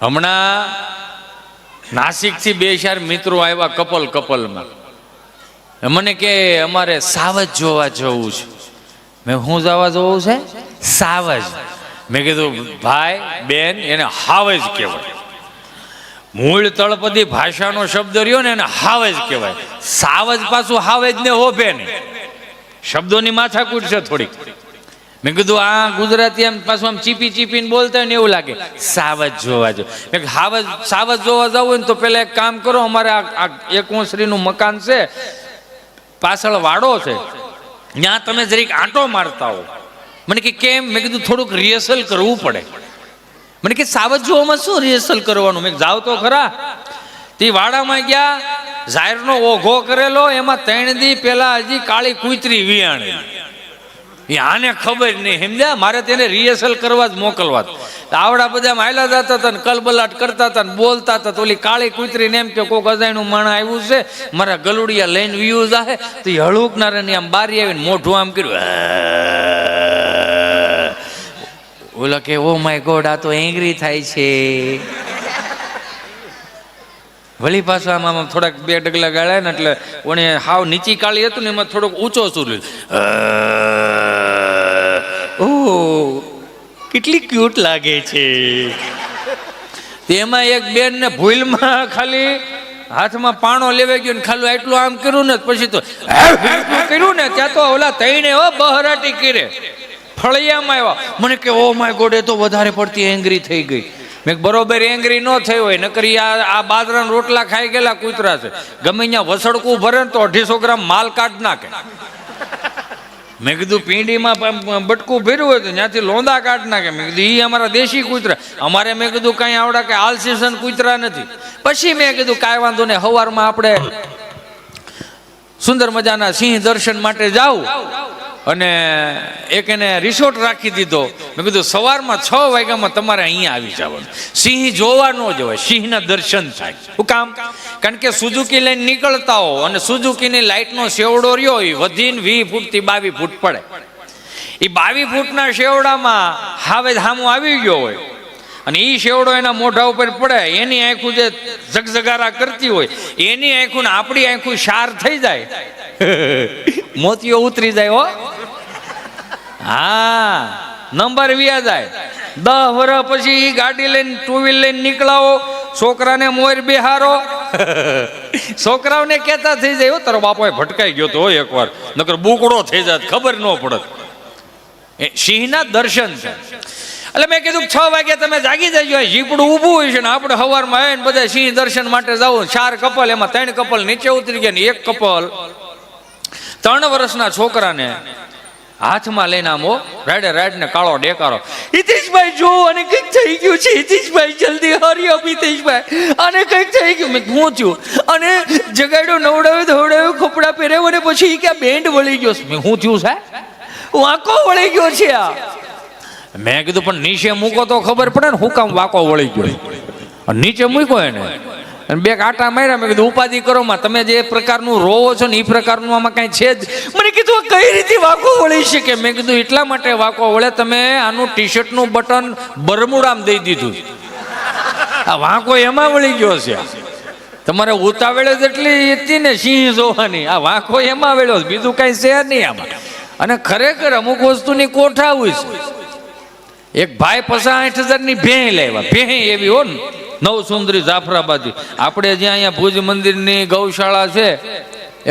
હમણાં નાસિકથી બે ચાર મિત્રો આવ્યા કપલમાં મને કે અમારે સાવજ જોવા જવું છે. મેં હું જવા જવું છે સાવજ? મેં કીધું ભાઈ બેન એને હાવજ કહેવાય. મૂળ તળપદી ભાષાનો શબ્દ રહ્યો ને એને હાવજ કહેવાય. સાવજ પાછું હાવજ ને હોભે ને શબ્દોની માથાકૂટ છે થોડીક. મેં કીધું આ ગુજરાતી આમ પાછું આમ ચીપી ચીપીને બોલતા હોય ને એવું લાગે. સાવજ જોવા જો. મેં સાવજ જોવા જવું હોય ને તો પેલા એક કામ કરો, અમારે આ એકવંશરીનું મકાન છે, પાછળ વાડો છે, ત્યાં તમે જરીક આંટો મારતા હો. મને કે કેમ? મેં કીધું થોડુંક રિહર્સલ કરવું પડે. મને કે સાવજ જોવામાં શું રિહર્સલ કરવાનું? મેં જાવ તો ખરા. તે વાડામાં ગયા, ઝાયરનો ઓઘો કરેલો, એમાં 3 દી પેલા હજી કાળી કૂતરી વિયાણી. આને ખબર નહીં, સમજ્યા? મારે તેને રિહર્સલ કરવા જ મોકલવા. આવડા બધા હાલ્યા જતા હતા ને કલબલાટ કરતા હતા ને બોલતા હતા. તો ઓલી કાળી કૂતરીને એમ કે કોઈક અજાણ્યું માણસ આવ્યું છે, મારા ગલુડિયા લઈને વ્યૂ જાહે. તો હળુકનારાની આમ બારી આવીને મોઢું આમ કર્યું. ઓલા કે ઓ માય ગોડ, આ તો એંગ્રી થાય છે. વળી પાછું આમ થોડાક 2 ડગલા ગાળ્યા ને એટલે ઓને હાવ નીચી કાળી હતું ને એમાં થોડોક ઊંચો સુર લીધો. ઓ કેટલી ક્યુટ લાગે છે. તેમાં એક બેન ને ભૂલમાં ખાલી હાથમાં પાણો લેવાઈ ગયો ને ખાલી એટલું આમ કર્યું ને પછી તો કર્યું ને ત્યાં તો ઓલા 3 બહરાટી કરે ફળિયામાં આવ્યા. મને કે ઓ માય ગોડ, એ તો વધારે પડતી એંગ્રી થઈ ગઈ. મેં બરોબર એંગ્રી ન થઈ હોય, નકરી આ બાજરાના રોટલા ખાઈ ગયેલા કૂતરા છે. ગમે ત્યાં વસડકું ભરે ને તો 250 ગ્રામ માલ કાઢ નાખે. મેં કીધું પીંડીમાં બટકું ભર્યું હોય તો ત્યાંથી લોંદા કાઢ નાખે. મેં કીધું એ અમારા દેશી કૂતરા, અમારે મેં કીધું કાંઈ આવડા કે આલ સીઝન કૂતરા નથી. પછી મેં કીધું કાંઈ વાંધો નહીં, સવારમાં આપણે સુંદર મજાના સિંહ દર્શન માટે જાવ. અને એક એને રિસોર્ટ રાખી દીધો. મેં કીધું સવારમાં 6 વાગ્યામાં તમારે અહીંયા આવી જવાનું. સિંહ જોવા ન જવાય, સિંહના દર્શન થાય. શું કામ? કારણ કે સુઝુકી લઈને નીકળતા હો અને સુઝુકીની લાઇટનો સેવડો રહ્યો એ વધીને 20 ફૂટથી 22 ફૂટ પડે. એ 22 ફૂટના શેવડામાં હાવે હામું આવી ગયો હોય અને એ શેવડો એના મોઢા ઉપર પડે, એની આંખું જે ઝગઝગારા કરતી હોય એની આંખું ને આપણી આંખું શાર થઈ જાય. મોતીઓ ઉતરી જાય હો. હા, નંબર વ્યા જાય. 10 વર્ષ પછી ગાડી લઈને 2 વ્હીલ લઈને નીકળાવો, છોકરાને મોર બેહારો. છોકરાઓને કહેતા થઈ જાય, તારો બાપો ભટકાઈ ગયો તો એકવાર, નકર બુકડો થઈ જાય, ખબર ન પડત. સિંહના દર્શન છે. એટલે મેં કીધું 6 વાગે તમે જાગી જજો. જીપડું ઊભું હોય છે ને આપણે સવારમાં આવીને બધા સિંહ દર્શન માટે જાવ. 4 કપલ, એમાં 3 કપલ નીચે ઉતરી ગયા ને એક કપલ 3 વર્ષના છોકરાને હાથમાં લઈને આમો રાઈડ ને કાળો ડેકારો. હિતેશભાઈ જો, અને કંઈક થઈ ગયું છે. હિતેશભાઈ જલ્દી હરી અપ હિતેશભાઈ, અને કંઈક થઈ ગયું. મેં હું થયું? અને જગાડ્યો, નવડાવ્યો, ધોવડાવ્યો, કપડાં પહેરાવ્યો અને પછી ક્યાં બેન્ડ વળી ગયો. મેં હું થયું સાહેબ? વાંકો વળી ગયો છે આ. મેં કીધું પણ નીચે મૂકો તો ખબર પડે ને, હું કામ વાંકો વળી ગયો? નીચે મૂક્યો એને અને 2 કાંટા માર્યા. મેં કીધું ઉપાધિ કરો માં, તમે જે પ્રકારનું રોવો છો ને એ પ્રકારનું આમાં કાંઈ છે જ. મને કીધું કઈ રીતે વાંકો વળી શકે? મેં કીધું એટલા માટે વાંકો વળે, તમે આનું ટી-શર્ટનું બટન બરમુડામાં દઈ દીધું. આ વાંકો એમાં વળી ગયો છે. તમારે ઉતાવળે જેટલી હતી ને સિંહ જોવાની, આ વાંકો એમાં વળ્યો, બીજું કાંઈ છે નહીં આમાં. અને ખરેખર અમુક વસ્તુની કોઠા હોય છે. એક ભાઈ 65,000ની ભેં લેવા, ભેં એવી હો ને, નવસુંદરી જાફરાબાદી. આપણે જ્યાં અહીંયા ભુજ મંદિરની ગૌશાળા છે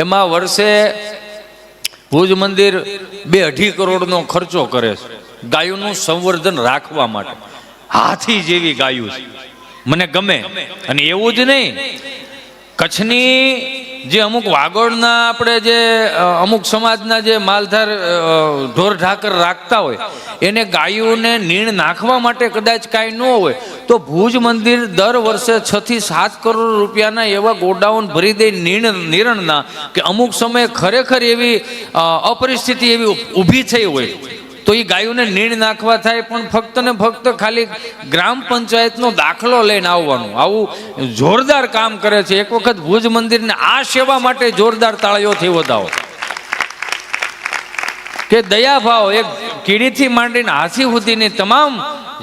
એમાં વર્ષે ભુજ મંદિર 2-2.5 કરોડનો ખર્ચો કરે છે ગાયોનું સંવર્ધન રાખવા માટે. હાથી જેવી ગાયું છે, મને ગમે. અને એવું જ નહીં, કચ્છની જે અમુક વાગોળના આપણે જે અમુક સમાજના જે માલધાર ઢોર ઢાકર રાખતા હોય એને ગાયોને નીણ નાખવા માટે કદાચ કાંઈ ન હોય તો ભુજ મંદિર દર વર્ષે 6 થી 7 કરોડ રૂપિયાના એવા ગોડાઉન ભરી દે નિરણના કે અમુક સમયે ખરેખર એવી અપરિસ્થિતિ એવી ઊભી થઈ હોય તો એ ગાયોને નીણ નાખવા થાય. પણ ફક્ત ને ફક્ત ખાલી ગ્રામ પંચાયતનો દાખલો લઈને આવવાનું, આવું જોરદાર કામ કરે છે. એક વખત ભુજ મંદિરને આ સેવા માટે જોરદાર તાળીઓથી વધાવો. કે દયાભાવ એક કીડીથી માંડીને હાથી સુધીની તમામ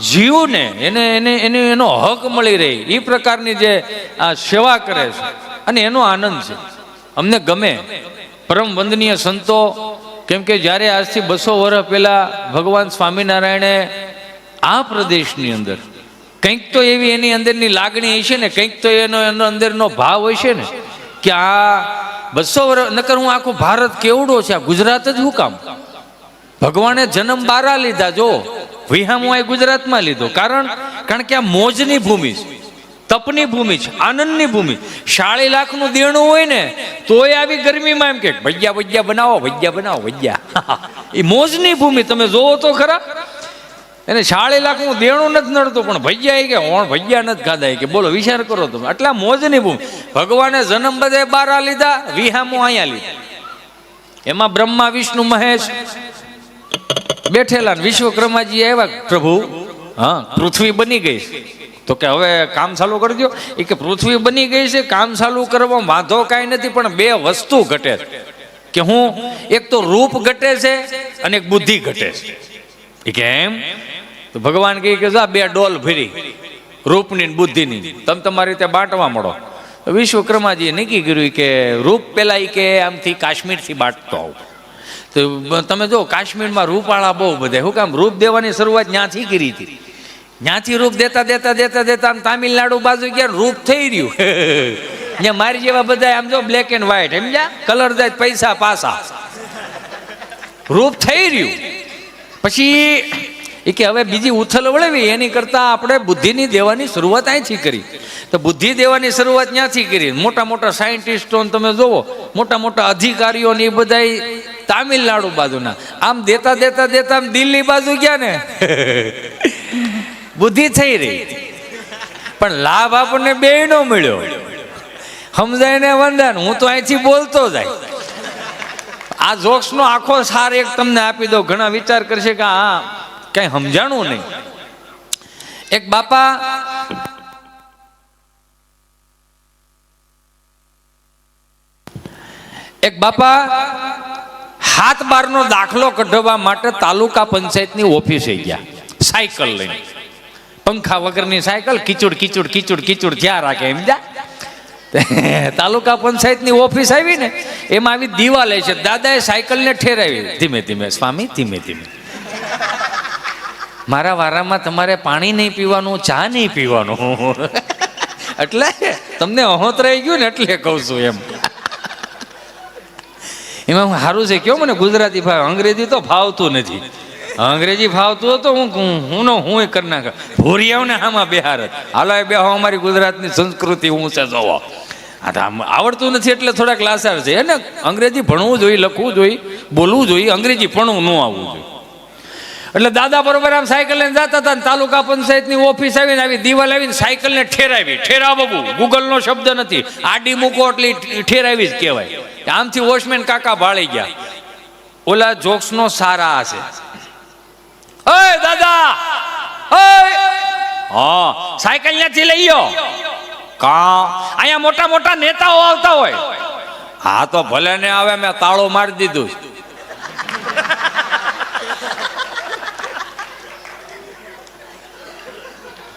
જીવને એનો હક મળી રહે એ પ્રકારની જે આ સેવા કરે છે અને એનો આનંદ છે, અમને ગમે. પરમ વંદનીય સંતો, કેમ કે જ્યારે આજથી 200 વર્ષ પહેલા ભગવાન સ્વામિનારાયણે આ પ્રદેશની અંદર કંઈક તો એવી એની અંદરની લાગણી હશે ને, કંઈક તો એનો અંદરનો ભાવ હશે ને કે આ 200 વર્ષ નકર હું આખું ભારત કેવડો છે, આ ગુજરાત જ હું કામ. ભગવાને જન્મ 12 લીધા, જો વિહામો એ ગુજરાતમાં લીધો, કારણ કે આ મોજની ભૂમિ છે, તપની ભૂમિ છે, આનંદની ભૂમિ. 40 લાખનું દેણું હોય ને તોય આવી ગરમીમાં એમ કે ભજીયા બનાવો, ભજીયા એ મોજની ભૂમિ. તમે જોવો તો ખરા, એને 40 લાખનું દેણું નથી નડતું, પણ ભજીયા કે હોણ ભજીયા નથી ખાધા કે, બોલો વિચાર કરો તમે, આટલા મોજની ભૂમિ. ભગવાને જન્મ બધે 12 લીધા, વિહામો અહીંયા લીધા. એમાં બ્રહ્મા વિષ્ણુ મહેશ બેઠેલા, વિશ્વકર્માજી આવ્યા, પ્રભુ હા પૃથ્વી બની ગઈ છે, તો કે હવે કામ ચાલુ કરી દો. એ કે પૃથ્વી બની ગઈ છે, કામ ચાલુ કરવામાં વાંધો કાંઈ નથી, પણ 2 વસ્તુ ઘટે કે હું, એક તો રૂપ ઘટે છે અને એક બુદ્ધિ ઘટે છે. એ કે એમ? તો ભગવાન કહે કે જા 2 ડોલ ભરી રૂપની બુદ્ધિની, તમે તમારી રીતે બાંટવા મળો. વિશ્વકર્માજીએ નક્કી કર્યું કે રૂપ પેલા એ કે આમથી કાશ્મીરથી બાંટતો આવું. તો તમે જો કાશ્મીરમાં રૂપાળા બહુ બધા, શું કામ રૂપ દેવાની શરૂઆત ત્યાંથી કરી હતી. ત્યાંથી રૂપ દેતા આમ તામિલનાડુ બાજુ ગયા, રૂપ થઈ રહ્યું. ત્યાં મારી જેવા બધા આમ જો બ્લેક એન્ડ વ્હાઈટ, સમજ્યા, કલર જાય પૈસા પાસા, રૂપ થઈ રહ્યું. પછી એ કે હવે બીજી ઉથલ વળવી, એની કરતા આપણે બુદ્ધિની દેવાની શરૂઆત અહીંથી કરી. તો બુદ્ધિ દેવાની શરૂઆત ત્યાંથી કરી. મોટા મોટા સાયન્ટિસ્ટો તમે જોવો, મોટા મોટા અધિકારીઓ ને એ બધા તામિલનાડુ બાજુના, આમ દેતા આમ દિલ્હી બાજુ ગયા ને બુદ્ધિ થઈ રહી, પણ લાભ આપણને બેયનો મળ્યો. સમજાય ને વંદન? હું તો અહીંથી બોલતો જાય. આ જોક્સનો આખો સાર એક તમને આપી દો, ઘણા વિચાર કરશે કે હા કઈ સમજાણું નહીં. એક બાપા હાથ બારનો દાખલો કઢાવવા માટે તાલુકા પંચાયતની ઓફિસે ગયા, સાયકલ લઈને, પંખા વગરની સાયકલ, કીચડ જ્યાં રાખે એમ જા. તાલુકા પંચાયતની ઓફિસ આવી ને, એમાં આવી દિવાલ છે. દાદાએ સાયકલને ઠેરાવી, ધીમે સ્વામી ધીમે. મારા વારામાં તમારે પાણી નહીં પીવાનું, ચા નહીં પીવાનું. એટલે તમને અહોતરાઈ ગયું ને એટલે કહું છું એમ. એમાં સારું છે કયો, મને ગુજરાતી ભાવ, અંગ્રેજી તો ભાવતું નથી. અંગ્રેજી ભાવતું હતો હું કરી નાખ, ભોરિયાઓને આમાં બિહાર હાલો એ બેહો, અમારી ગુજરાતની સંસ્કૃતિ હું છે જોવો. આવડતું નથી એટલે થોડાક લાસાર છે ને. અંગ્રેજી ભણવું જોઈએ, લખવું જોઈએ, બોલવું જોઈએ, અંગ્રેજી ભણવું ન આવવું જોઈએ. એટલે દાદા બરોબર આમ સાયકલ લઈને જતા હતા, તાલુકા પંચાયતની ઓફિસ આવીને આવી દિવાલ આવીને સાયકલને ઠેરાવવું. ગૂગલનો શબ્દ નથી, આડી મૂકો એટલે ઠેરાવી જ કહેવાય. આમથી વોચમેન કાકા ભાળી ગયા. ઓલા જોક્સનો સારા છે, ઓય દાદા, ઓય હા સાયકલ ત્યાંથી લઈ ગયો. કા અહીંયા મોટા મોટા નેતાઓ આવતા હોય. હા તો ભલે ને આવે, મેં તાળો મારી દીધું.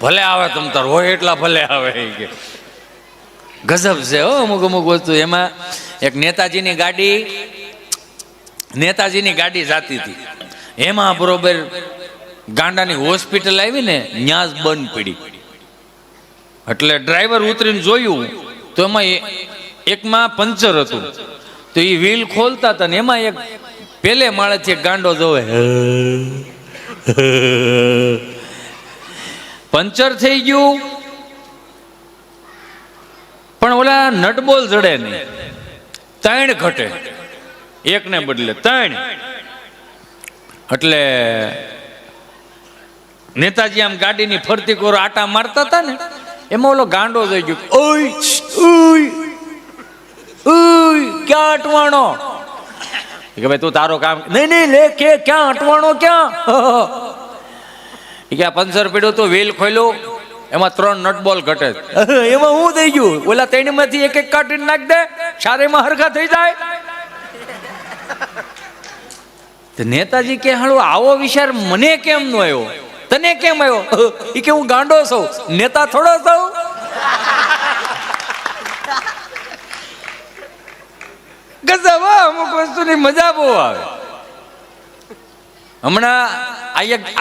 ભલે આવે તમ તાર હોય એટલા ભલે આવે. ગજબ છે હો અમુક વસ્તુ. એમાં એક નેતાજીની ગાડી જાતી હતી, એમાં બરોબર ગાંડાની હોસ્પિટલ આવી ને, ન્યાજ બંધ પડી. એટલે ડ્રાઈવર ઉતરીને જોયું તો એમાં એકમાં પંચર હતું. તો એ વ્હીલ ખોલતા હતા ને એમાં એક પેલે માળેથી એક ગાંડો જોવે, પંચર થઈ ગયું, પણ ઓલા નટબોલ જડે નહીં, 3 ઘટે, એકને બદલે 3. એટલે નેતાજી આમ ગાડીની ફરતી કોર આટા મારતા હતા ને, એમાં ઓલો ગાંડો થઈ ગયો, ઓય ક્યાં અટવાણો? કે ભાઈ તું તારો કામ નહીં લે, કે ક્યાં અટવાણો ક્યાં? કે પંચર પડ્યું તો વ્હીલ ખોલ્યું, એમાં 3 નટબોલ ઘટે. એમાં હું થઈ ગયું? ઓલા 3 માંથી એક કાઢીને નાખ દે, ચારેમાં હરખા થઈ જાય. તો નેતાજી કે હાલો આવો વિચાર મને કેમ નો આવ્યો, તને કેમ આવ્યો? એ કે હું ગાંડો છું, નેતા થોડો છું. ગજબ, અમુક વસ્તુની મજા બહુ આવે. હમણાં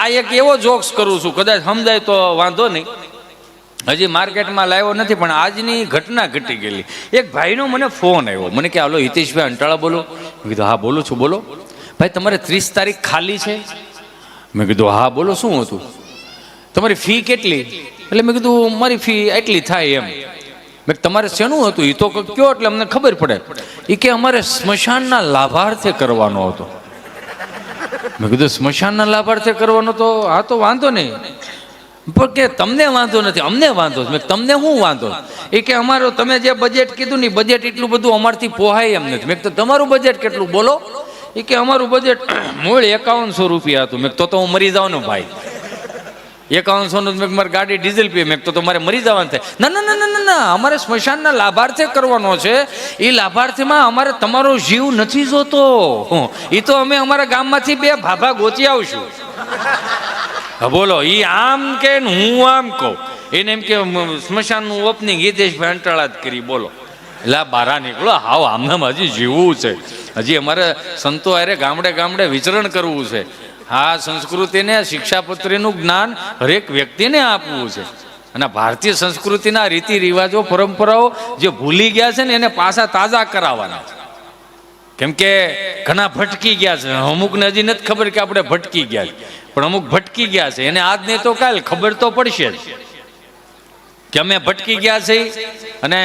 આ એક એવો જોક્સ કરું છું, કદાચ સમજાય તો વાંધો નહીં, હજી માર્કેટમાં લાવ્યો નથી, પણ આજની ઘટના ઘટી ગયેલી. એક ભાઈનો મને ફોન આવ્યો, મને કે હાલો હિતેશભાઈ અંટાળા બોલો? મેં કીધું હા બોલું છું, બોલો. ભાઈ તમારે 30 તારીખ ખાલી છે? મેં કીધું હા બોલો, શું હતું? તમારી ફી કેટલી? એટલે મેં કીધું મારી ફી એટલી થાય એમ. મેં તમારે શેનું હતું એ તો કયો, એટલે અમને ખબર પડે. એ કે અમારે સ્મશાનના લાભાર્થે કરવાનો હતો. મેં કીધું સ્મશાનના લાભાર્થે કરવાનો તો હા તો વાંધો નહીં, પણ કે તમને વાંધો નથી, અમને વાંધો. મેં તમને શું વાંધો? એ કે અમારું તમે જે બજેટ કીધું ને બજેટ એટલું બધું અમારથી પોહાય એમ નથી. મેં તો તમારું બજેટ કેટલું બોલો? એ કે અમારું બજેટ મૂળ 5100 રૂપિયા હતું. મેં તો હું મરી જાઉં ને ભાઈ, 5100 નું મેં મારી ગાડી ડીઝલ પીએ. મેં તો મારે મરી જવાનું થાય. ના ના ના ના ના, અમારે સ્મશાનના લાભાર્થે કરવાનો છે. એ લાભાર્થીમાં અમારે તમારો જીવ નથી જોતો. એ તો અમે અમારા ગામમાંથી 2 ભાભા ગોતી આવશું. બોલો, ઈ આમ કે હું આમ કહું, એને એમ કે સ્મશાનનું ઓપનિંગ હિતેશભાઈ અંટાળા જ કરી. બોલો, એટલે બહાર નીકળો, હાવ આમ હજી જીવવું છે, હજી અમારે સંતો અરે ગામડે ગામડે વિચરણ કરવું છે. આ સંસ્કૃતિને, શિક્ષાપત્રીનું જ્ઞાન હરેક વ્યક્તિને આપવું છે. અને ભારતીય સંસ્કૃતિના રીતિ રિવાજો, પરંપરાઓ જે ભૂલી ગયા છે ને એને પાછા તાજા કરાવવાના છે. કેમ કે ઘણા ભટકી ગયા છે, અમુકને હજી નથી ખબર કે આપણે ભટકી ગયા છે, પણ અમુક ભટકી ગયા છે, એને આજ નહીં તો કાલ ખબર તો પડશે જ કે અમે ભટકી ગયા છે. અને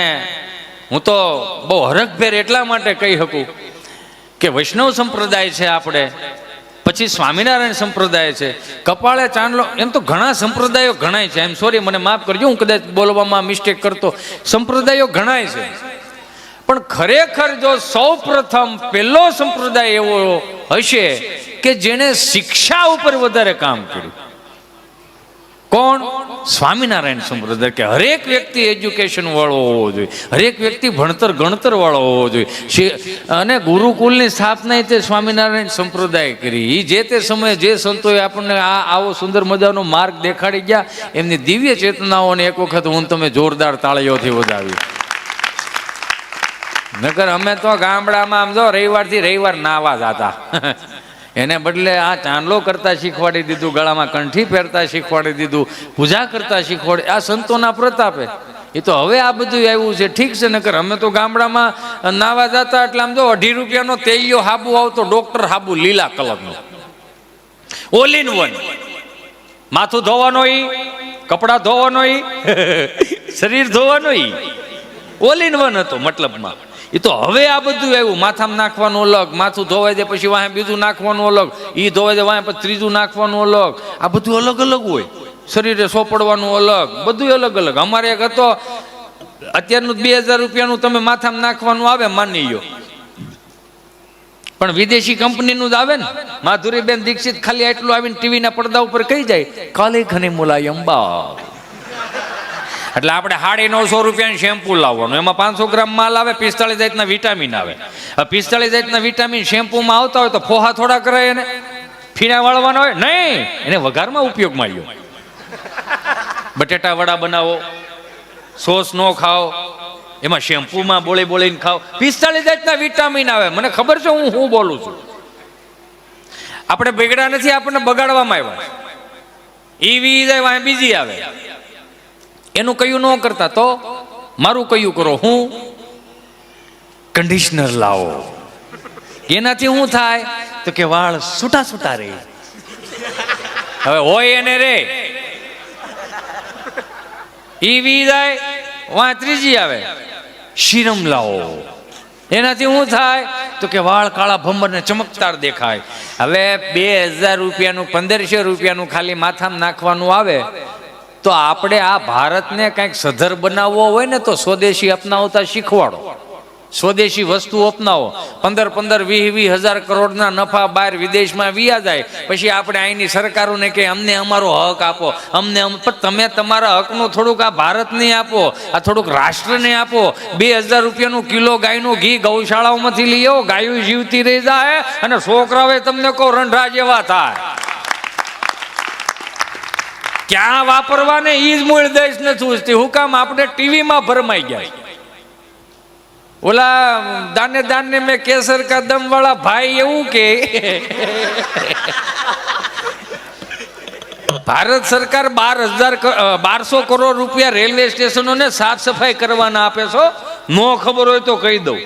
હું તો બહુ હરખભેર એટલા માટે કહી શકું કે વૈષ્ણવ સંપ્રદાય છે આપણે, પછી સ્વામિનારાયણ સંપ્રદાય છે, કપાળે ચાંદલો, એમ તો ઘણા સંપ્રદાયો ઘણાય છે. એમ સોરી, મને માફ કરજો, હું કદાચ બોલવામાં મિસ્ટેક કરતો. સંપ્રદાયો ઘણાય છે, પણ ખરેખર જો સૌ પ્રથમ પહેલો સંપ્રદાય એવો હશે કે જેણે શિક્ષા ઉપર વધારે કામ કર્યું. કોણ? સ્વામિનારાયણ સંપ્રદાય. કે હરેક વ્યક્તિ એજ્યુકેશન વાળો હોવો જોઈએ, હરેક વ્યક્તિ ભણતર ગણતર વાળો હોવો જોઈએ. અને ગુરુકુલની સ્થાપના તે સ્વામિનારાયણ સંપ્રદાય કરી. એ જે તે સમયે જે સંતોએ આપણને આવો સુંદર મજાનો માર્ગ દેખાડી ગયા, એમની દિવ્ય ચેતનાઓને એક વખત હું તમે જોરદાર તાળીઓથી વધાવી. નકર અમે તો ગામડામાં આમ જો રવિવારથી રવિવાર નાવા જતા, એને બદલે આ ચાંદલો કરતા શીખવાડી દીધું, ગળામાં કંઠી પહેરતા શીખવાડી દીધું, પૂજા કરતા શીખવાડી. આ સંતોના પ્રતાપે. એ તો હવે આ બધું આવ્યું છે, ઠીક છે. નકર અમે તો ગામડામાં નાવા જતા એટલે આમ જો 2.5 રૂપિયાનો તેલિયો હાબુ આવતો, ડોક્ટર હાબુ લીલા કલરનો, ઓલ ઇન વન. માથું ધોવાનો ઈ, કપડા ધોવાનો ઈ, શરીર ધોવાનો ઈ, ઓલ ઇન વન હતો મતલબમાં. એ તો હવે આ બધું આવ્યું, માથામાં નાખવાનું અલગ, માથું ધોવાઈ દે પછી વાંહે બીજું નાખવાનું અલગ, ઈ ધોવાઈ દે વાંહે પછી ત્રીજું નાખવાનું અલગ. આ બધું અલગ અલગ હોય, શરીરે સોપડવાનું અલગ, બધું અલગ અલગ. અમારે એક હતો, અત્યારનું 2000 રૂપિયાનું તમે માથામાં નાખવાનું આવે માની લો, પણ વિદેશી કંપનીનું જ આવે ને. માધુરીબેન દીક્ષિત ખાલી આટલું આવીને ટીવીના પડદા ઉપર કહી જાય, કાલે ઘણી મુલાયમ બા. એટલે આપણે 950 રૂપિયાનું શેમ્પુ લાવવાનું, એમાં 500 ગ્રામ માલ આવે, 45 જાતના વિટામિન આવે. 45 જાતના વિટામિન શેમ્પુમાં આવતા હોય તો ફોહા થોડા કરાય, એને ફીણા વાળવાના હોય નહીં, એને વઘારમાં ઉપયોગમાં લ્યો. બટેટા વડા બનાવો, સોસ નો ખાઓ, એમાં શેમ્પુમાં બોળી બોળીને ખાઓ. 45 જાતના વિટામિન આવે. મને ખબર છે હું બોલું છું. આપણે બગડ્યા નથી, આપણને બગાડવામાં આવ્યા. ઈ જાય વાંહે બીજી આવે. એનું કયું ન કરતા તો મારું કયું કરો. હું કન્ડિશનર લાવો, એનાથી શું થાય તો કે વાળ છૂટા છૂટા રહે. હવે હોય એને રે, ઈ જાય વાં ત્રીજી આવે, શીરમ લાવો, એનાથી શું થાય તો કે વાળ કાળા ભમર ને ચમકદાર દેખાય. હવે 2000 રૂપિયાનું 1500 રૂપિયાનું ખાલી માથામાં નાખવાનું આવે. તો આપણે આ ભારતને કંઈક સધર બનાવવો હોય ને તો સ્વદેશી અપનાવતા શીખવાડો. સ્વદેશી વસ્તુ અપનાવો. 15-20 કરોડના નફા બહાર વિદેશમાં વિયા જાય, પછી આપણે અહીંની સરકારોને કે અમને અમારો હક આપો, પણ તમે તમારા હકનું થોડુંક આ ભારતને આપો, આ થોડુંક રાષ્ટ્રને આપો. 2000 રૂપિયાનું કિલો ગાયનું ઘી ગૌશાળાઓમાંથી લઈ આવો, ગાયો જીવતી રહી જાય અને છોકરાઓ તમને કહો રંઢા જેવા થાય. ક્યાં વાપરવાને ઈ જ મૂળ દેશ નથી ઉજતી. હું કામ આપણે ટીવીમાં ભરમાઈ ગયા. ઓલા દાને મેં કેસર કા દમ વાળા ભાઈ એવું કે ભારત સરકાર 1200 કરોડ રૂપિયા રેલવે સ્ટેશનોને સાફ સફાઈ કરવાના આપે છો. નો ખબર હોય તો કહી દઉં.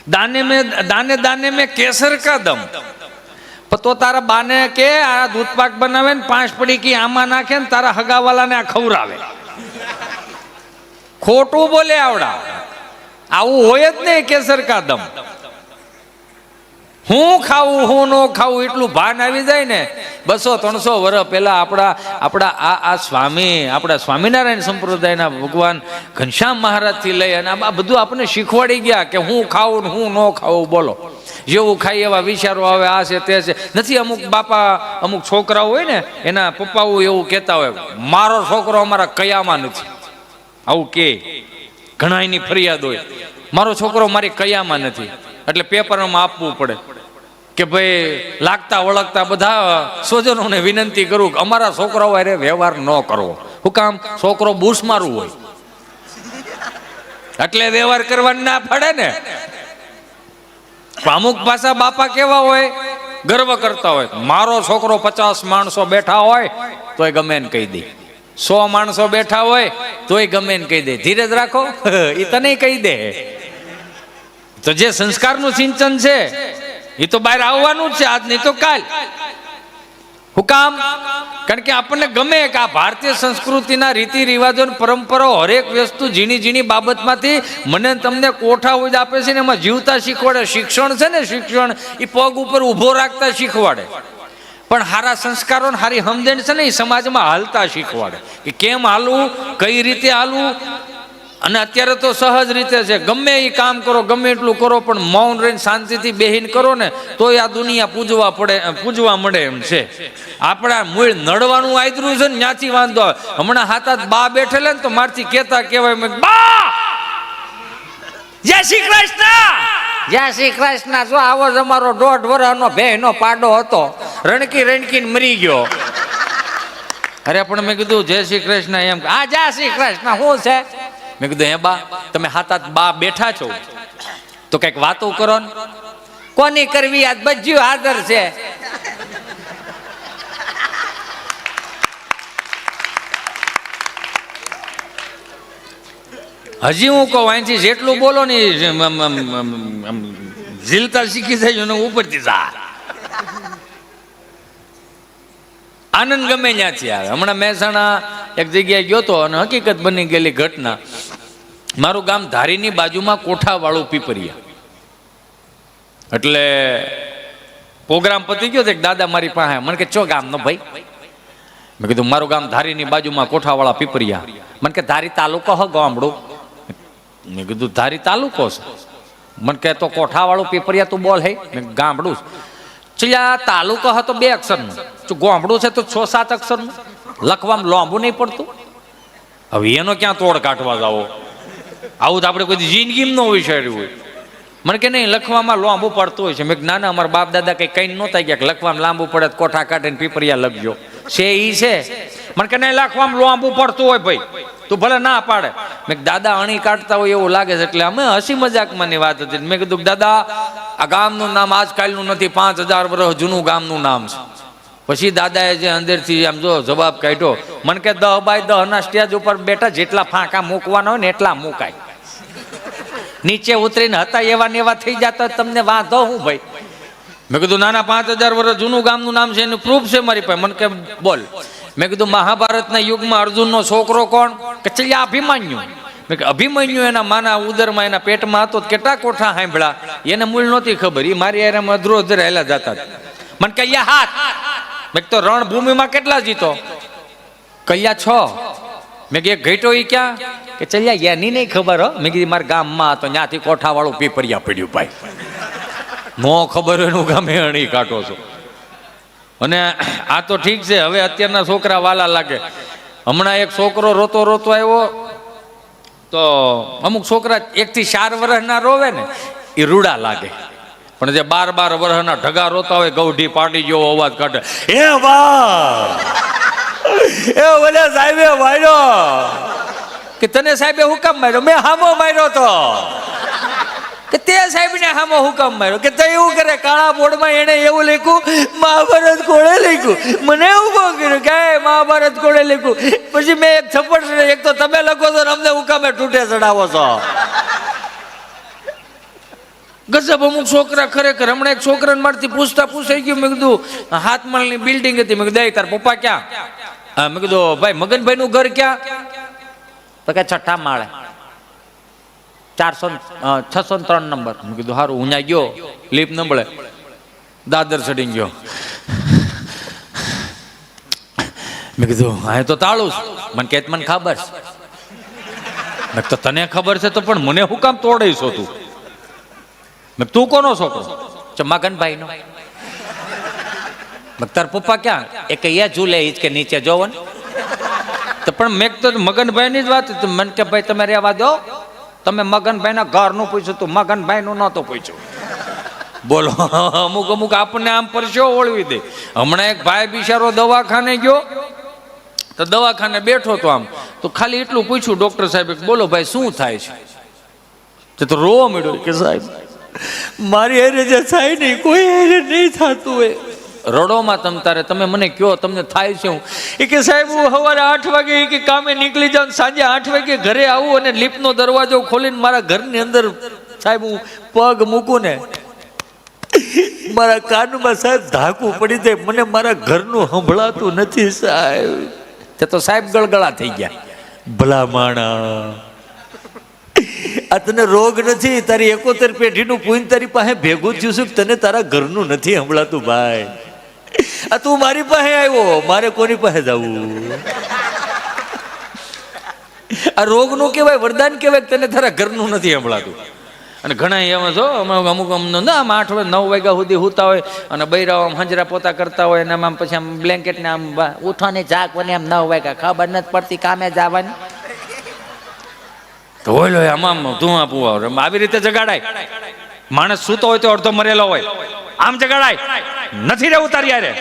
દાને મેં કેસર કા દમ. તો તારા બાને કે આ દૂધ પાક બનાવે ને 5 પડીકી આમાં નાખે ને તારા હગાવાલાને આ ખવડાવે. ખોટું બોલે આવડા. આવું હોય જ નહીં. કેસર કા દમ હું ખાવું હું ન ખાવું એટલું ભાન આવી જાય ને. 200-300 વર્ષ પહેલા આપણા સ્વામિનારાયણ સંપ્રદાયના ભગવાન ઘનશ્યામ મહારાજ થી લઈ અને આ બધું આપણને શીખવાડી ગયા કે હું ખાવું હું ન ખાવું. બોલો, જેવું ખાઈ એવા વિચારો આવે, આ છે તે છે. નથી અમુક બાપા અમુક છોકરાઓ હોય ને એના પપ્પાઓ એવું કહેતા હોય, મારો છોકરો અમારા કયામાં નથી. આવું કે ઘણાની ફરિયાદ હોય, મારો છોકરો મારી કયામાં નથી. એટલે પેપરમાં આપવું પડે કે ભાઈ લાગતા વળગતા બધા સ્વજનોને વિનંતી કરું કે અમારા છોકરાઓ અરે વ્યવહાર ન કરવો. શું કામ? છોકરો બૂસ મારવું હોય એટલે વ્યવહાર કરવાની ના પડે ને. અમુક પાછા બાપા કેવા હોય, ગર્વ કરતા હોય, મારો છોકરો 50 માણસો બેઠા હોય તોય ગમે ને કહી દે, 100 માણસો બેઠા હોય તોય ગમે ને કહી દે. ધીરજ રાખો, એ તને કહી દે. તો જે સંસ્કારનું સિંચન છે એ તો બહાર આવવાનું જ છે, આજ નહીં તો કાલ. હું કામ? કારણ કે આપણને ગમે કે આ ભારતીય સંસ્કૃતિના રીતિ રિવાજો પરંપરાઓ હરેક વસ્તુ ઝીણી બાબતમાંથી મને તમને કોઠા ઉજ આપે છે ને એમાં જીવતા શીખવાડે. શિક્ષણ છે ને, શિક્ષણ એ પગ ઉપર ઊભો રાખતા શીખવાડે, પણ સારા સંસ્કારો ને સારી સમજણ છે ને એ સમાજમાં હાલતા શીખવાડે કે કેમ હાલવું, કઈ રીતે હાલવું. અને અત્યારે તો સહજ રીતે છે, ગમે એ કામ કરો, ગમે એટલું કરો, પણ મૌન રહીને શાંતિથી બેહીને કરો ને તો આ દુનિયા પૂજવા મળે એમ છે. આપણા મૂળ નડવાનું આદરું છે ને ત્યાંથી વાંધો આવે. હમણાં હાથ બા બેઠેલા ને તો મારથી કેતા કહેવાય, બા જય શ્રી કૃષ્ણ, જય શ્રી કૃષ્ણ. જો આવો જ અમારો 1.5 વર્ષનો ભેંનો પાડો હતો, રણકીને મરી ગયો. અરે પણ મેં કીધું જય શ્રી કૃષ્ણ એમ, હા જય શ્રી કૃષ્ણ શું છે? મેં કીધું હે બા તમે હાથ બા બેઠા છો તો કઈક વાતો કરો ને. કોની કરવી? આજ બધું હાજર છે. હજી હું કહું અહીંથી જેટલું બોલો ને ઝીલતા શીખી જાય ને ઉપરથી જા આનંદ ગમે ત્યાંથી આવે. હમણાં મહેસાણા એક જગ્યાએ ગયો તો અને હકીકત બની ગયેલી ઘટના. મારું ગામ ધારીની બાજુમાં કોઠાવાળું પીપરિયા. એટલે પ્રોગ્રામ પતી ગયો એક દાદા મારી પાસે મને કે ચો ગામ નો ભાઈ? મેં કીધું મારું ગામ ધારીની બાજુમાં કોઠાવાળા પીપરિયા. મને કે ધારી તાલુકો હ ગામડું? મેં કીધું ધારી તાલુકો છે. મને કે તો કોઠાવાળું પીપરિયા તું બોલ હે? મેં ગામડું ચલ્યા તાલુકો હતો 2 અક્ષરનું, ગામડું છે તો 6-7 અક્ષરનું, લખવામાં લાંબુ નહીં પડતું. હવે એનો ક્યાં તોડ કાઢવા જાવો? આવું તો આપણે કોઈ જિંદગીમાં ન વિચાર્યું હોય. મને કે નહીં લખવામાં લાંબુ પડતું હોય છે. મેં ના ના અમારા બાપ દાદા કઈ નહોતા ગયા કે લખવામાં લાંબુ પડે કોઠા કાઢીને પીપરિયા લખજો છે ઈ છે. મને કે નહીં લખવામાં લાંબુ પડતું હોય ભાઈ, તું ભલે ના પાડે. મેં દાદા અણી કાઢતા હોય એવું લાગે છે એટલે અમે હસી મજાકમાંની વાત હતી. મેં કીધું દાદા આ ગામનું નામ આજકાલનું નથી, 5000 વર્ષ જૂનું ગામનું નામ છે. પછી દાદાએ જે અંદરથી આમ જો જવાબ કાઢ્યો, મને કે 10x10 ના સ્ટેજ ઉપર બેઠા જેટલા ફાંકા મૂકવાના હોય ને એટલા મૂકાય, નીચે ઉતરીને હતા એવા ને એવા થઈ જતા તમને વાંધો હું ભાઈ? મેં કીધું નાના 5000 વર્ષ જૂનું ગામનું નામ છે, એનું પ્રૂફ છે મારી પાસે. મને કે બોલ. મેં કીધું મહાભારતના યુગમાં અર્જુનનો છોકરો કોણ? કે ચલ્યા અભિમન્યુ. મેં કે અભિમન્યુ એના માના ઉદરમાં એના પેટમાં હતો કેટલા કોઠા સાંભળ્યા એને મૂળ નહોતી ખબર, એ મારી એરામાં અધ્રોધર હેલા જતા. મને કલ્યા હાથ. મેં તો રણભૂમિમાં કેટલા જીતો? કલ્યા 6. મેં કે એક ઘેટો ઈ ક્યાં? કે ચલ્યા ગયા ની નહીં ખબર હો. મેં કીધી મારા ગામમાં તો ત્યાંથી કોઠાવાળું પીપરિયા પડ્યું ભાઈ. નો ખબર હોય એનું ગામે અણી કાઢો છો. અને આ તો ઠીક છે, હવે અત્યારના છોકરા વાલા લાગે. હમણાં એક છોકરો રોતો રોતો આવ્યો તો અમુક છોકરા 1 થી 4 વર્ષના રોવે ને એ રૂડા લાગે, પણ જે 12 વર્ષના ઢગા રોતા હોય ગૌઢી પાડી જેવો અવાજ કાઢે, એ વાહ એ ઓલે સાહેબે માર્યો. કે તને સાહેબે હુકમ માર્યો? મેં હામો માર્યો તો. કે તે સાહેબ ને હામો હુકમ માર્યો? કે તે એવું કરે, કાળા બોર્ડમાં એને એવું લખ્યું મહાભારત કોણે લખ્યું, મને ઉભો કર્યો કે મહાભારત કોણે લખ્યું. પછી મેં એક થપ્પડ, એક તો તમે લખો છો અમને હુકમે તૂટે ચડાવો છો. ગજબ અમુક છોકરા ખરેખર. હમણાં એક છોકરાને મારથી પૂછાઈ ગયું, મેં કીધું 7 માળની બિલ્ડિંગ હતી, મેં કીધું તાર પપ્પા ક્યાં? મેં કીધું ભાઈ મગનભાઈ નું ઘર ક્યાં? તો કે 6ઠા માળે 603 નંબર. મેં કીધું સારું. હું ત્યાં ગયો, લીપ ન મળે, દાદર ચડી ગયો. મેં કીધું હા તો તાળું મને કે મને ખબર છે. મેં તો તને ખબર છે તો પણ મને હું કામ તોડે છો તું? મેં તું કોનો છોકરો? મગનભાઈ નો. તાર પપ્પા ક્યાં? એ કે ઝૂલે હિંચ કે નીચે જોવો ને. તો પણ મેં તો મગનભાઈ ની જ વાત. મને કે ભાઈ તમે રહેવા દો, તમે મગનભાઈ ના ઘર નું પૂછ્યું તું, મગનભાઈ નું નહોતું પૂછ્યું. બોલો અમુક આપણને આમ પરસ્યો ઓળવી દે. હમણાં એક ભાઈ બિચારો દવાખાને ગયો તો દવાખાને બેઠો તો આમ તો ખાલી એટલું પૂછ્યું ડોક્ટર સાહેબ, બોલો ભાઈ શું થાય છે? તો રોવા મળ્યો કે સાહેબ મારી હેરે જે થાય નહીં કોઈ હેરે નહીં થતું હોય. રડોમાં તમ તારે તમે મને કયો તમને થાય છે હું? એ કે સાહેબ હું સવારે 8 વાગે કે કામે નીકળી જાઉં, સાંજે 8 વાગે ઘરે આવું અને લિફ્ટનો દરવાજો ખોલીને મારા ઘરની અંદર સાહેબ હું પગ મૂકું ને મારા કાનમાં સાહેબ ધાકું પડી જાય, મને મારા ઘરનું સંભળાતું નથી સાહેબ. તે તો સાહેબ ગળગળા થઈ ગયા. ભલા માણા, આ તને રોગ નથી, તારી 71 પેઢીનું પૂન તારી પાસે ભેગું થયું છે, તને તારા ઘરનું નથી સંભળાતું ભાઈ. આ તું મારી પાસે આવ્યો, મારે કોની પાસે જવું? આ રોગનું કહેવાય, વરદાન કહેવાય, તને તારા ઘરનું નથી સંભળાતું. અને ઘણા એમાં જો અમુક ના આમ 8 9 વાગ્યા સુધી સૂતા હોય અને બૈરાઓ આમ હંજરા પોતા કરતા હોય અને આમ પછી આમ બ્લેન્કેટ ને આમ ઉઠવાની જાગવાની આમ 9 વાગ્યા ખબર નથી પડતી કામે જવાની. તો હોય આમ ધુઆ પુઆ આવી રીતે જગાડાય. માણસ સૂતો હોય તો અડધો મરેલો હોય, આમ જગાડાય નથી રહેવું તારી યારે.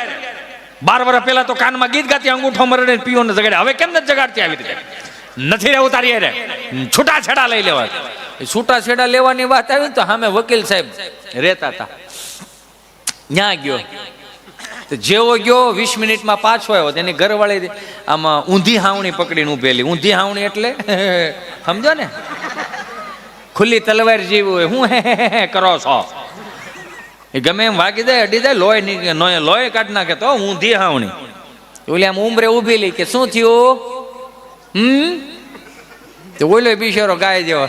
12 વર્ષ પહેલા તો કાનમાં ગીત ગાતી અંગૂઠો મરડે પીઓ ને જગાડે, હવે કેમ નથી જગાડતી આવી રીતે? નથી રહેવું તારી યારે, છૂટાછેડા લઈ લેવા. છૂટાછેડા લેવાની વાત આવી ને તો સામે વકીલ સાહેબ રહેતા હતા, ત્યાં ગયો. જેવો ગયો 20 મિનિટમાં પાછો આવ્યો. તેની ઘરવાળી આમાં ઊંધી હાવણી પકડીને ઉભેલી. ઊંધી હાવણી એટલે સમજો ને, ખુલ્લી તલવાર જેવી હોય. હું હે કરો છો? એ ગમે એમ વાગી જાય, અડી જાય, લોહી કાઢી નાખે. તો ઊંધી હાવણી ઓલી આમ ઉંમરે ઉભેલી કે શું થયું? તો બોલો બિચારો ગાય જેવો,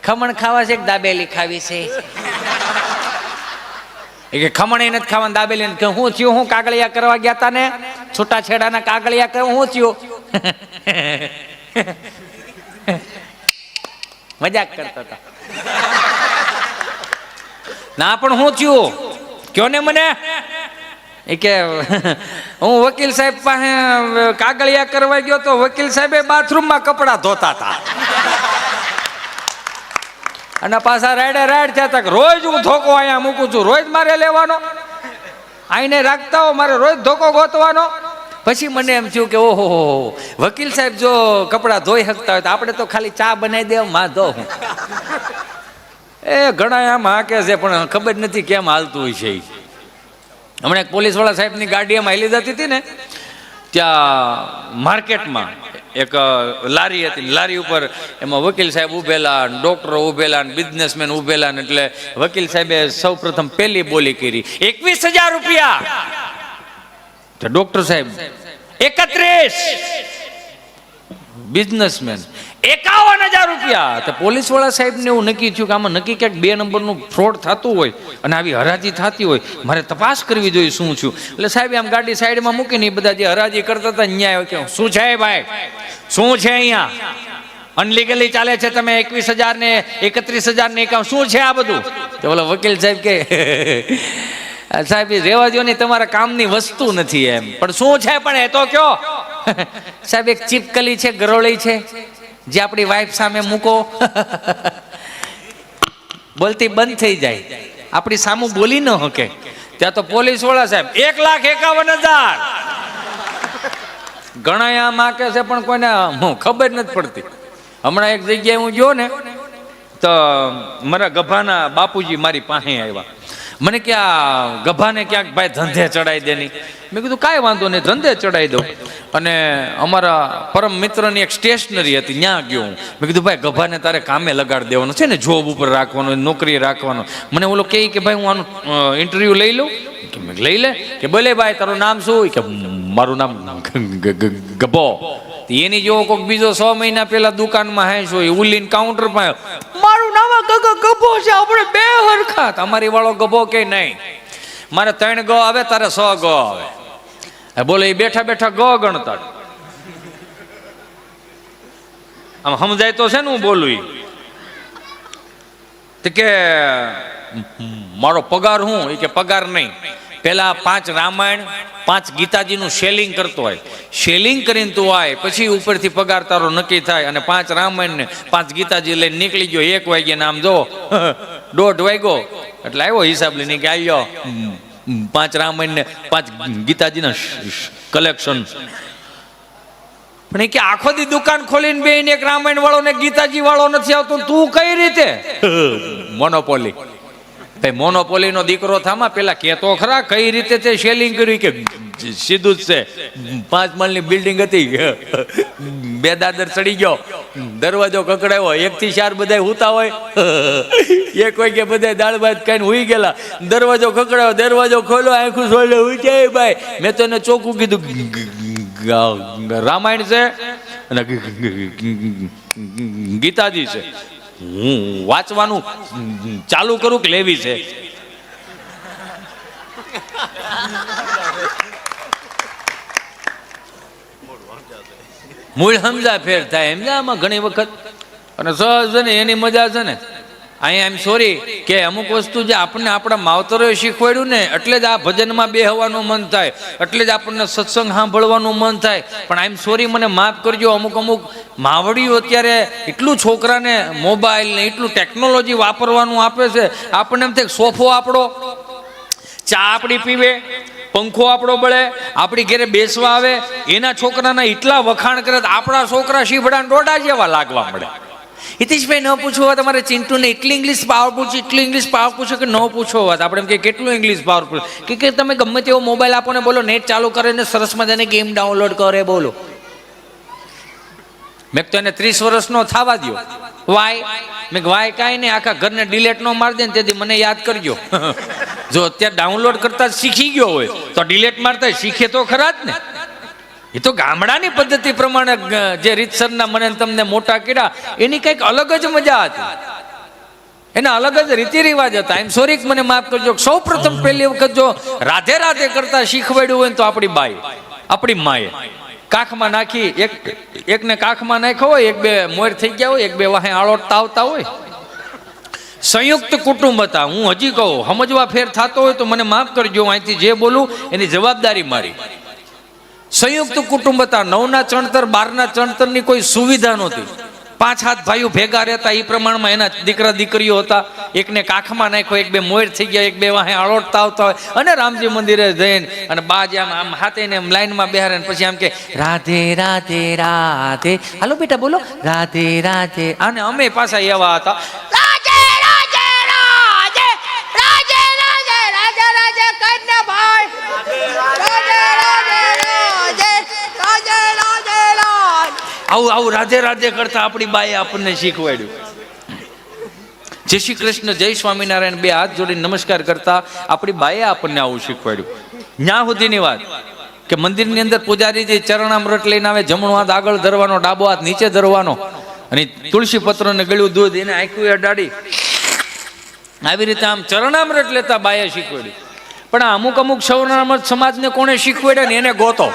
ખમણ ખાવા છે કે દાબેલી ખાવી છે? કે ખમણ નથી ખાવાનું, દાબેલી નથી. હું થયું? હું કાગળિયા કરવા ગયા તા ને, છૂટાછેડાના કાગળિયા કરવા હું થયું? મજાક કરતા હતા ના, પણ હું થયું કયો ને મને? એ કે હું વકીલ સાહેબ પાસે કાગળિયા કરવા ગયો તો વકીલ સાહેબે બાથરૂમમાં કપડા ધોતા હતા અને પાછા રાડ થયા હતા. રોજ હું ધોકો અહીંયા મૂકું છું, રોજ મારે લેવાનો, આઈને રાખતા હો, મારે રોજ ધોકો ગોતવાનો. પછી મને એમ થયું કે ઓહો વકીલ સાહેબ જો કપડાં ધોઈ શકતા હોય તો આપણે તો ખાલી ચા બનાવી દે માં ધો. એ ઘણા આમ હાકે છે પણ ખબર નથી કેમ હાલતું હોય છે. હમણાં એક પોલીસવાળા સાહેબની ગાડી એમ હાલી જતી હતી ને, ત્યાં માર્કેટમાં એક લારી હતી. લારી ઉપર એમાં વકીલ સાહેબ ઉભેલા, ડોક્ટરો ઉભેલા, બિઝનેસમેન ઉભેલા. એટલે વકીલ સાહેબે સૌ પ્રથમ પહેલી બોલી કરી 21,000 રૂપિયા. ડોક્ટર સાહેબ 31, બિઝનેસમેન 51,000 રૂપિયા. તો પોલીસ વાળા સાહેબ ને એવું નક્કી થયું કે આમાં નક્કી ક્યાંક 2 નંબરનું ફ્રોડ થતું હોય અને આવી હરાજી થતી હોય, મારે તપાસ કરવી જોઈએ શું છું. એટલે સાહેબ આમ ગાડી સાઈડમાં મૂકીને બધા જે હરાજી કરતા હતા ન્યાય કે શું છે ભાઈ, શું છે અહીંયા? અનલીગલી ચાલે છે, તમે 21,000 ને 31,000 ને એકાઉન્ટ, શું છે આ બધું? તો બોલો વકીલ સાહેબ કે સાહેબ રેવા દો ને, તમારા કામની વસ્તુ નથી એમ. પણ શું છે પણ એ તો કયો. સાહેબ એક ચીપકલી છે, ગરોળી છે, જે આપણી વાઈફ સામે મૂકો બોલતી બંધ થઈ જાય, આપણી સામું બોલી ન શકે. ત્યાં તો પોલીસ વાળા સાહેબ 1,51,000 ઘણા આમ આકે છે પણ કોઈને ખબર નથી પડતી. હમણાં એક જગ્યાએ હું ગયો ને તો મારા ગભાના બાપુજી મારી પાસે આવ્યા. મને કે આ ગભાને ક્યાંક ભાઈ ધંધે ચડાવી દે નહીં. મેં કીધું કાંઈ વાંધો નહીં, ધંધે ચડાવી દઉં. અને અમારા પરમ મિત્રની એક સ્ટેશનરી હતી, ત્યાં ગયો હું. મેં કીધું ભાઈ ગભાને તારે કામે લગાડી દેવાનું છે ને, જોબ ઉપર રાખવાનું, નોકરી રાખવાનું. મને ઓલો કહે કે ભાઈ હું આનું ઇન્ટરવ્યુ લઈ લઉં. લઈ લે કે બોલે ભાઈ તારું નામ શું? કે મારું નામ ગભો. એની જેવો કોઈક બીજો 6 મહિના પહેલા દુકાનમાં હે શું ઉલીન કાઉન્ટર પર મારું નામ ગભો છે, આપણે બે હરખા. તમારી વાળો ગભો કે નહીં, મારે 3 ગ આવે, તારે 6 ગ આવે. બોલે એ બેઠા બેઠા ગ ગણતા. આમ સમજાય તો છે ને હું બોલું કે મારો પગાર હું? એ કે પગાર નહીં, પેલા 5 રામાયણ 5 ગીતાજીનું સેલિંગ કરતો હોય, સેલિંગ કરીને તું આય, પછી ઉપરથી પગાર તારો નક્કી થાય. અને 5 રામાયણ ને 5 ગીતાજી લઈને નીકળી ગયો. 1 વાગ્યા આમ જો 1:30 વાગ્યો એટલે આવ્યો હિસાબ લઈને કે આવ્યો 5 રામાયણ ને 5 ગીતાજીના કલેક્શન. પણ એ કે આખો દી દુકાન ખોલીને બેહીને એક રામાયણ વાળો ને ગીતાજી વાળો નથી આવતો, તું કઈ રીતે? મોનોપોલી. ભાઈ મોનોપોલી નો દીકરો થામા, પેલા કેતો ખરા કઈ રીતે તે સેલિંગ કર્યું? કે સીધું જ છે, 5 માળની બિલ્ડિંગ હતી, 2 દાદર ચડી ગયો, દરવાજો કકડાયો, 1 થી 4 બધા હુતા હોય, 1 વાગે બધા દાળ ભાત ખાઈને હુઈ ગયેલા, દરવાજો કકડાયો, દરવાજો ખોલ્યો, આંખું ખોલ્યો, ઉઠાય ભાઈ. મેં તો એને ચોખ્ખું કીધું રામાયણ છે અને ગીતાજી છે, હું વાંચવાનું ચાલુ કરું કે લેવી છે? મૂળ સમજા ફેર થાય એમ. આમાં ઘણી વખત અને સહજ છે ને એની મજા છે ને. અહીંયા એમ સોરી કે અમુક વસ્તુ જે આપણને આપણા માવતરોએ શીખવાડ્યું ને, એટલે જ આ ભજનમાં બેહવાનું મન થાય, એટલે જ આપણને સત્સંગ સાંભળવાનું મન થાય. પણ આઈ એમ સોરી, મને માફ કરજો, અમુક માવડીઓ અત્યારે એટલું છોકરાને મોબાઈલ ને એટલું ટેકનોલોજી વાપરવાનું આપે છે. આપણને એમ થાય સોફો આપણો, ચા આપણી પીવે, પંખો આપણો બળે, આપણી ઘરે બેસવા આવે, એના છોકરાના એટલા વખાણ કરે, આપણા છોકરા શીભડા ડોડા જેવા લાગવા મળે. હિતેશભાઈ ન પૂછો વાત, તમારે ચિંટુને એટલી ઇંગ્લિશ પાવરફુલ છે, એટલું ઇંગ્લિશ પાવરફુલ છે કે ન પૂછો વાત. આપણે એમ કે કેટલું ઇંગ્લિશ પાવરફુલ કે તમે ગમે તેવો મોબાઈલ આપો ને બોલો નેટ ચાલુ કરે ને સરસ મજાને ગેમ ડાઉનલોડ કરે, બોલો. મેં તો એને 30 વર્ષનો થવા દો. વાય? મેં વાય કાંઈ નહીં, આખા ઘરને ડિલેટ નો મારી દે ને તેથી મને યાદ કરજો. જો અત્યારે ડાઉનલોડ કરતા શીખી ગયો હોય તો ડિલેટ મારતા શીખે તો ખરા જ ને. એ તો ગામડાની પદ્ધતિ પ્રમાણે જે રીતસરના મને તમને મોટા કર્યા, એની કંઈક અલગ જ મજા હતી, એના અલગ જ રીતિ રિવાજ હતા. એમ સોરી, મને માફ કરજો. સૌ પ્રથમ પહેલી વખત જો રાધે રાધે કરતા શીખવાડ્યું હોય તો આપણી બાઈ, આપણી માએ કાખમાં નાખી, એકને કાખમાં નાખ્યો હોય, 1-2 મોર થઈ ગયા હોય, 1-2 વાહે આળોટતા આવતા હોય. સંયુક્ત કુટુંબ હતા. હું હજી કહું, સમજવા ફેર થતો હોય તો મને માફ કરજો, અહીંથી જે બોલું એની જવાબદારી મારી. સંયુક્ત કુટુંબ હતા. 9ના ચણતર 12ના ચણતરની કોઈ સુવિધા નહોતી. 5 ભાઈઓ ભેગા રહેતા, એ પ્રમાણમાં એના દીકરા દીકરીઓ હતા. એકને કાખમાં નાખ્યો, 1-2 મોર થઈ ગયા, 1-2 વાહે આળોટતા આવતા હોય. અને રામજી મંદિરે જઈને અને બાજ આમ હાથે ને લાઈનમાં બેહારે, પછી આમ કે રાધે રાધે રાધે, હાલો બેટા બોલો રાધે રાધે. અને અમે પાછા એવા હતા, આવું રાધે રાધે કરતા આપણી બાએ આપણને શીખવાડ્યું. જય શ્રી કૃષ્ણ, જય સ્વામિનારાયણ 2 હાથ જોડીને નમસ્કાર કરતા આપણી બાએ આપણને આવું શીખવાડ્યું. ન્યા સુધીની વાત કે મંદિરની અંદર પૂજારીજી ચરણામૃત લઈને આવે, જમણો હાથ આગળ ધરવાનો, ડાબો હાથ નીચે ધરવાનો, અને તુલસી પત્ર ને ગળ્યું દૂધ એને આંખું અડાડી આવી રીતે આમ ચરણામૃત લેતા બાએ શીખવાડ્યું. પણ અમુક સૌરામૃત સમાજને કોણે શીખવાડ્યા ને એને ગોતો.